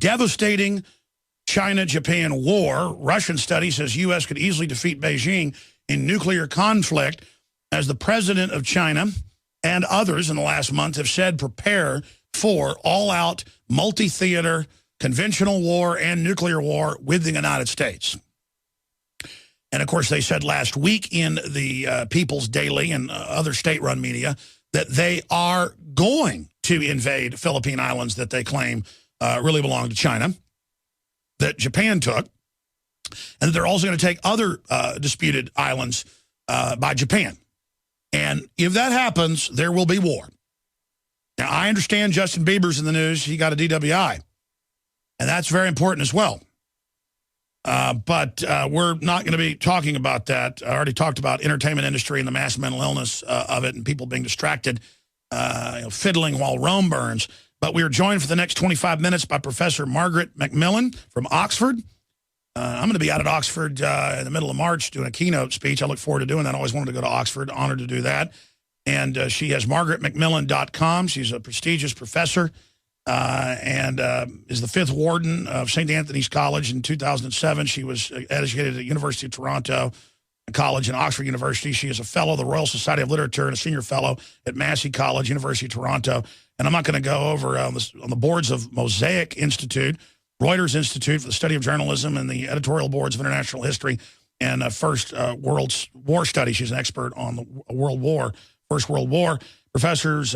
devastating China-Japan war. Russian study says U.S. could easily defeat Beijing in nuclear conflict, as the president of China and others in the last month have said prepare for all-out multi-theater conventional war and nuclear war with the United States. And, of course, they said last week in the People's Daily and other state-run media that they are going to invade Philippine Islands that they claim really belong to China, that Japan took, and that they're also going to take other disputed islands by Japan. And if that happens, there will be war. Now, I understand Justin Bieber's in the news. He got a DWI, and that's very important as well. But we're not going to be talking about that. I already talked about entertainment industry and the mass mental illness of it and people being distracted, fiddling while Rome burns. But we are joined for the next 25 minutes by Professor Margaret Macmillan from Oxford. I'm going to be out at Oxford in the middle of March doing a keynote speech. I look forward to doing that. I always wanted to go to Oxford. Honored to do that. And she has margaretmacmillan.com. She's a prestigious professor and is the 5th warden of St. Anthony's College. In 2007, she was educated at the University of Toronto College and Oxford University. She is a fellow of the Royal Society of Literature and a senior fellow at Massey College, University of Toronto. And I'm not going to go over on the boards of Mosaic Institute, Reuters Institute for the Study of Journalism, and the editorial boards of international history and First World War Study. She's an expert on the First World War. Professors'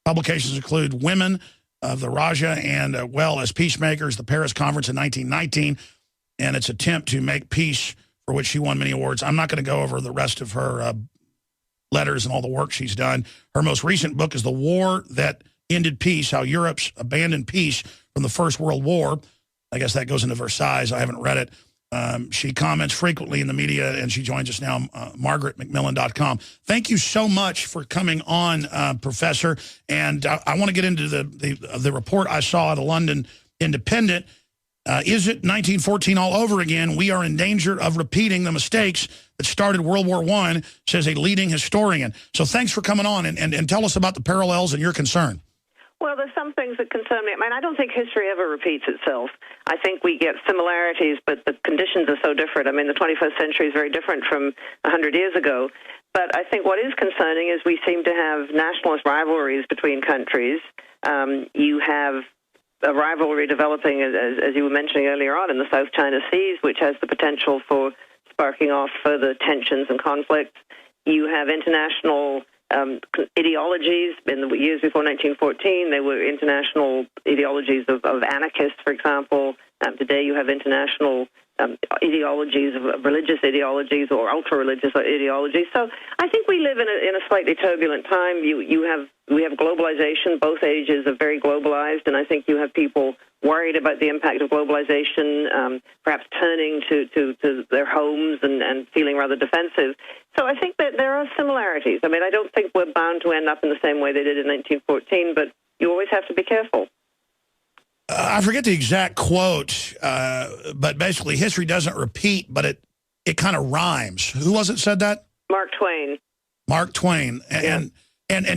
publications include Women of the Raja and well as Peacemakers, the Paris Conference in 1919, and its attempt to make peace, for which she won many awards. I'm not going to go over the rest of her letters and all the work she's done. Her most recent book is The War That Ended Peace, How Europe's Abandoned Peace from the First World War. I guess that goes into Versailles. I haven't read it. She comments frequently in the media, and she joins us now, margaretmacmillan.com. Thank you so much for coming on, Professor. And I want to get into the report I saw at the London Independent. Is it 1914 all over again? We are in danger of repeating the mistakes that started World War I, says a leading historian. So thanks for coming on and tell us about the parallels and your concern. Well, there's some things that concern me. I mean, I don't think history ever repeats itself. I think we get similarities, but the conditions are so different. I mean, the 21st century is very different from 100 years ago. But I think what is concerning is we seem to have nationalist rivalries between countries. You have a rivalry developing, as you were mentioning earlier on, in the South China Seas, which has the potential for sparking off further tensions and conflicts. You have international ideologies. In the years before 1914, they were international ideologies of anarchists, for example. Today you have international ideologies, of religious ideologies or ultra-religious ideologies. So I think we live in a slightly turbulent time. We have globalization. Both ages are very globalized, and I think you have people worried about the impact of globalization, perhaps turning to their homes and feeling rather defensive. So I think that there are similarities. I mean, I don't think we're bound to end up in the same way they did in 1914, but you always have to be careful. I forget the exact quote, but basically history doesn't repeat, but it kind of rhymes. Who was it said that? Mark Twain. Mark Twain. And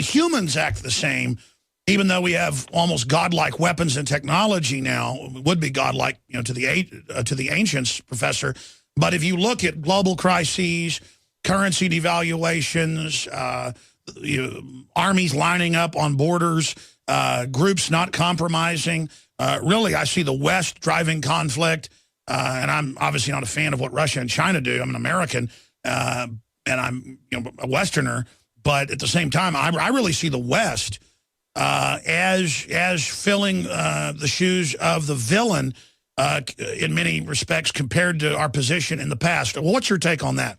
humans act the same, even though we have almost godlike weapons and technology now. Would be godlike, to the ancients, Professor. But if you look at global crises, currency devaluations, armies lining up on borders, groups not compromising. Really, I see the West driving conflict, and I'm obviously not a fan of what Russia and China do. I'm an American, and I'm a Westerner. But at the same time, I really see the West as filling the shoes of the villain in many respects compared to our position in the past. Well, what's your take on that?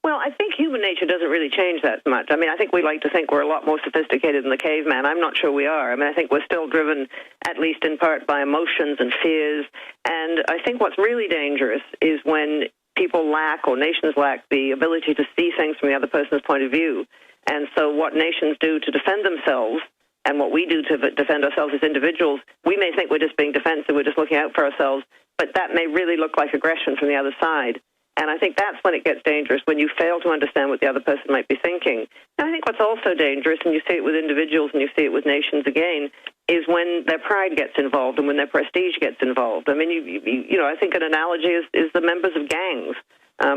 Well, I think human nature doesn't really change that much. I mean, I think we like to think we're a lot more sophisticated than the caveman. I'm not sure we are. I mean, I think we're still driven, at least in part, by emotions and fears. And I think what's really dangerous is when people lack, or nations lack, the ability to see things from the other person's point of view. And so what nations do to defend themselves and what we do to defend ourselves as individuals, we may think we're just being defensive, we're just looking out for ourselves, but that may really look like aggression from the other side. And I think that's when it gets dangerous, when you fail to understand what the other person might be thinking. And I think what's also dangerous, and you see it with individuals and you see it with nations again, is when their pride gets involved and when their prestige gets involved. I mean, I think an analogy is the members of gangs,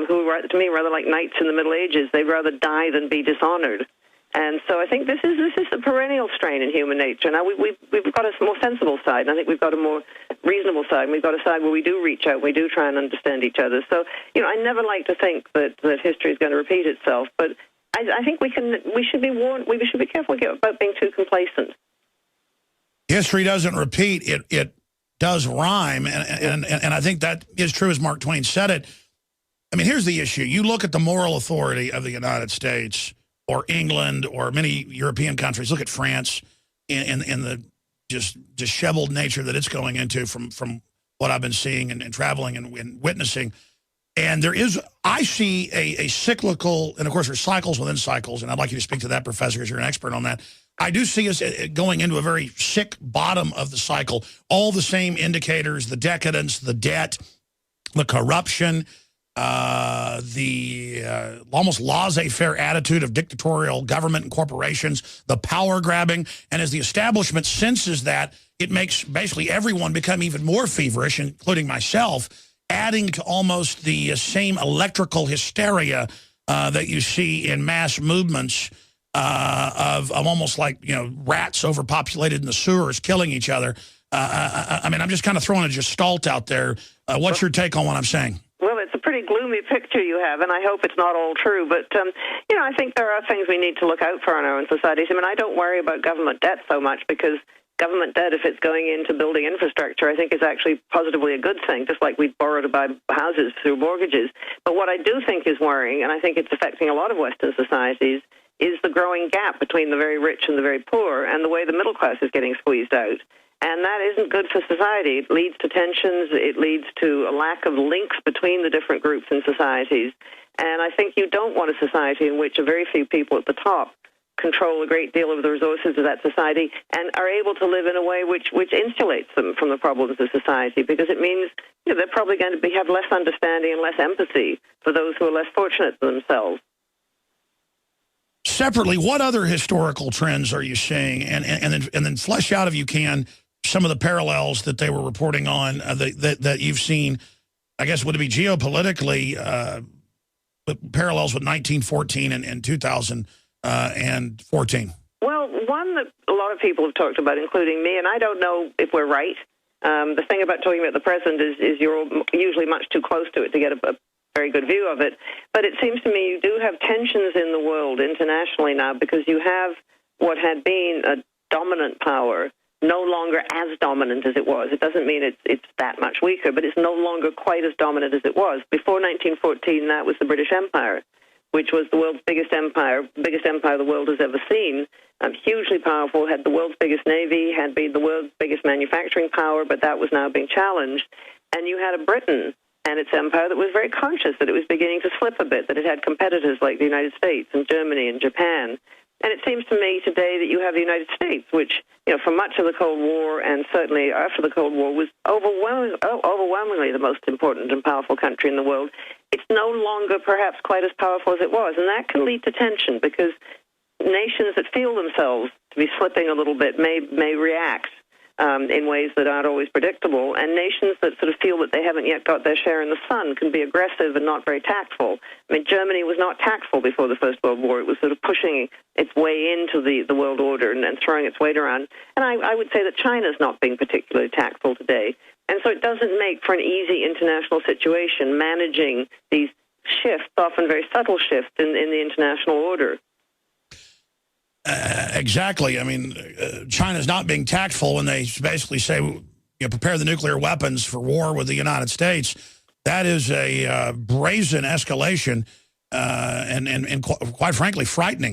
who are, to me, rather like knights in the Middle Ages. They'd rather die than be dishonored. And so I think this is a perennial strain in human nature. Now, we've got a more sensible side, and I think we've got a more reasonable side, and we've got a side where we do reach out, we do try and understand each other. So, I never like to think that history is going to repeat itself, but I think we should be warned, we should be careful about being too complacent. History doesn't repeat, it does rhyme, and I think that is true as Mark Twain said it. I mean, here's the issue. You look at the moral authority of the United States or England or many European countries. Look at France in the just disheveled nature that it's going into from what I've been seeing and traveling and witnessing. And I see a cyclical, and of course there's cycles within cycles, and I'd like you to speak to that, Professor, because you're an expert on that. I do see us going into a very sick bottom of the cycle. All the same indicators, the decadence, the debt, the corruption, the almost laissez-faire attitude of dictatorial government and corporations, the power grabbing. And as the establishment senses that, it makes basically everyone become even more feverish, including myself, adding to almost the same electrical hysteria that you see in mass movements of almost like, rats overpopulated in the sewers killing each other. I mean, I'm just kind of throwing a gestalt out there. What's your take on what I'm saying? Well, it's a pretty gloomy picture you have, and I hope it's not all true. But, I think there are things we need to look out for in our own societies. I mean, I don't worry about government debt so much because government debt, if it's going into building infrastructure, I think is actually positively a good thing, just like we borrow to buy houses through mortgages. But what I do think is worrying, and I think it's affecting a lot of Western societies, is the growing gap between the very rich and the very poor and the way the middle class is getting squeezed out. And that isn't good for society. It leads to tensions. It leads to a lack of links between the different groups and societies. And I think you don't want a society in which a very few people at the top control a great deal of the resources of that society and are able to live in a way which insulates them from the problems of society, because it means they're probably going to have less understanding and less empathy for those who are less fortunate than themselves. Separately, what other historical trends are you seeing? And then flesh out, if you can, some of the parallels that they were reporting on that you've seen. I guess would it be geopolitically parallels with 1914 and 2014? Well, one that a lot of people have talked about, including me, and I don't know if we're right. The thing about talking about the present is you're usually much too close to it to get a very good view of it. But it seems to me you do have tensions in the world internationally now, because you have what had been a dominant power no longer as dominant as it was. It doesn't mean it's that much weaker, but it's no longer quite as dominant as it was. Before 1914, that was the British Empire, which was the world's biggest empire the world has ever seen. Hugely powerful, had the world's biggest navy, had been the world's biggest manufacturing power, but that was now being challenged. And you had a Britain and its empire that was very conscious that it was beginning to slip a bit, that it had competitors like the United States and Germany and Japan. And it seems to me today that you have the United States, which, for much of the Cold War and certainly after the Cold War was overwhelmingly the most important and powerful country in the world. It's no longer perhaps quite as powerful as it was, and that can lead to tension, because nations that feel themselves to be slipping a little bit may react in ways that aren't always predictable, and nations that sort of feel that they haven't yet got their share in the sun can be aggressive and not very tactful. I mean, Germany was not tactful before the First World War. It was sort of pushing its way into the world order and throwing its weight around. And I would say that China's not being particularly tactful today. And so it doesn't make for an easy international situation managing these shifts, often very subtle shifts in the international order. Exactly. I mean, China's not being tactful when they basically say, prepare the nuclear weapons for war with the United States. That is a brazen escalation and quite frankly, frightening.